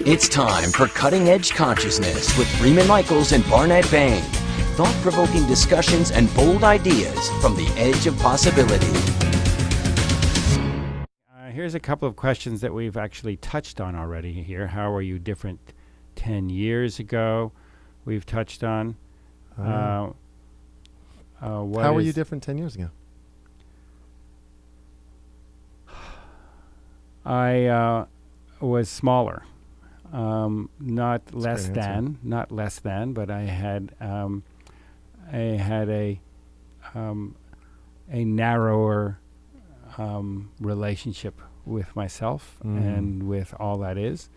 It's time for Cutting Edge Consciousness with Freeman Michaels and Barnett Bain. Thought-provoking discussions and bold ideas from the edge of possibility. Here's a couple of questions that we've actually touched on already here. How are you different 10 years ago? We've touched on. How were you different 10 years ago? I was smaller, not less than, but I had a narrower relationship with myself and with all that is.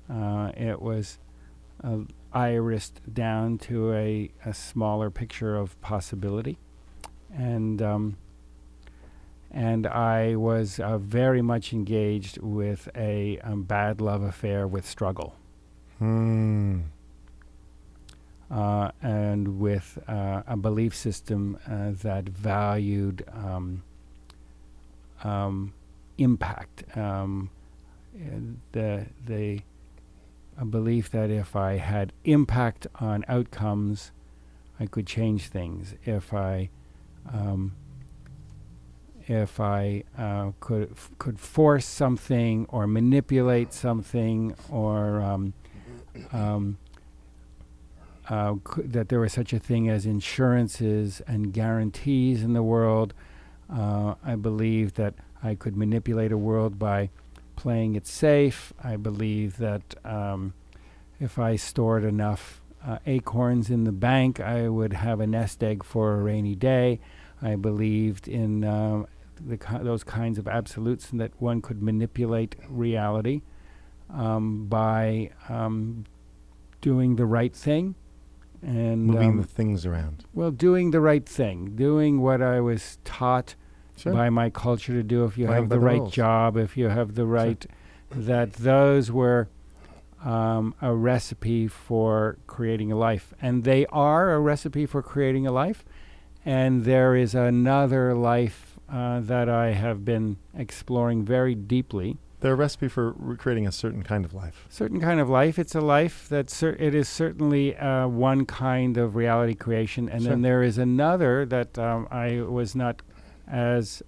It was irised down to a smaller picture of possibility, and I was very much engaged with a bad love affair with struggle, and with a belief system that valued impact, a belief that if I had impact on outcomes, I could change things. If I could force something or manipulate something, or that there was such a thing as insurances and guarantees in the world. I believe that I could manipulate a world by playing it safe. I believe that if I stored enough acorns in the bank, I would have a nest egg for a rainy day. I believed in those kinds of absolutes, and that one could manipulate reality by doing the right thing. And moving the things around. Well, doing the right thing, doing what I was taught by my culture to do. If you have the right job, if you have the right, that those were a recipe for creating a life. And they are a recipe for creating a life. And there is another life that I have been exploring very deeply. They're a recipe for creating a certain kind of life. Certain kind of life. It's a life that it is certainly one kind of reality creation. And then there is another that I was not as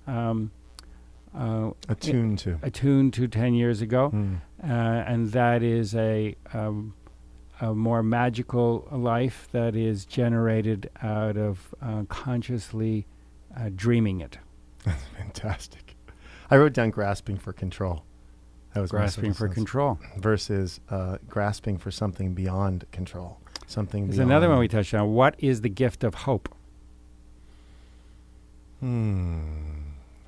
attuned to 10 years ago. And that is a more magical life that is generated out of consciously dreaming it. That's fantastic. I wrote down grasping for control. That was grasping for control versus grasping for something beyond control. There's another one we touched on. What is the gift of hope?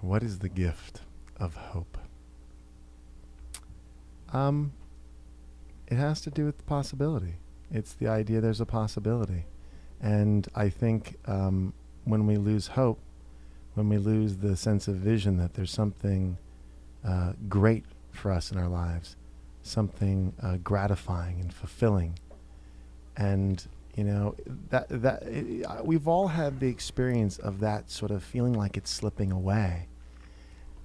What is the gift of hope? It has to do with the possibility. It's the idea there's a possibility. And I think when we lose hope, when we lose the sense of vision that there's something great for us in our lives, something gratifying and fulfilling, and we've all had the experience of that sort of feeling like it's slipping away,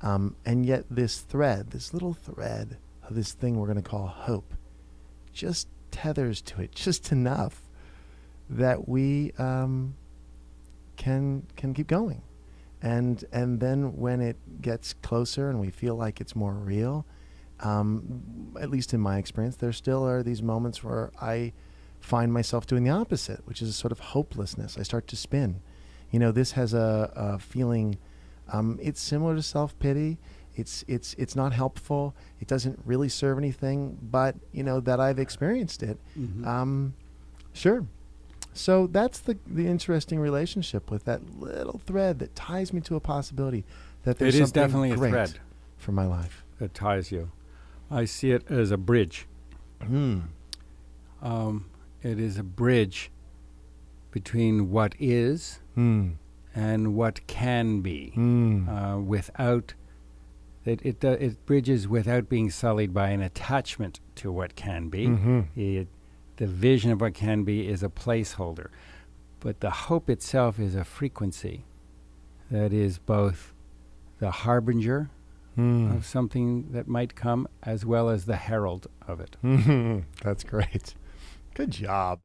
and yet this little thread of this thing we're going to call hope just tethers to it just enough that we can keep going. And then when it gets closer and we feel like it's more real, at least in my experience, there still are these moments where I find myself doing the opposite, which is a sort of hopelessness. I start to spin. This has a feeling, it's similar to self-pity. It's not helpful. It doesn't really serve anything, but, that I've experienced it. Sure. So that's the interesting relationship with that little thread that ties me to a possibility that there's something definitely great a thread for my life. That ties you. I see it as a bridge. It is a bridge between what is and what can be. Without it bridges without being sullied by an attachment to what can be. The vision of what can be is a placeholder, but the hope itself is a frequency that is both the harbinger of something that might come, as well as the herald of it. That's great. Good job.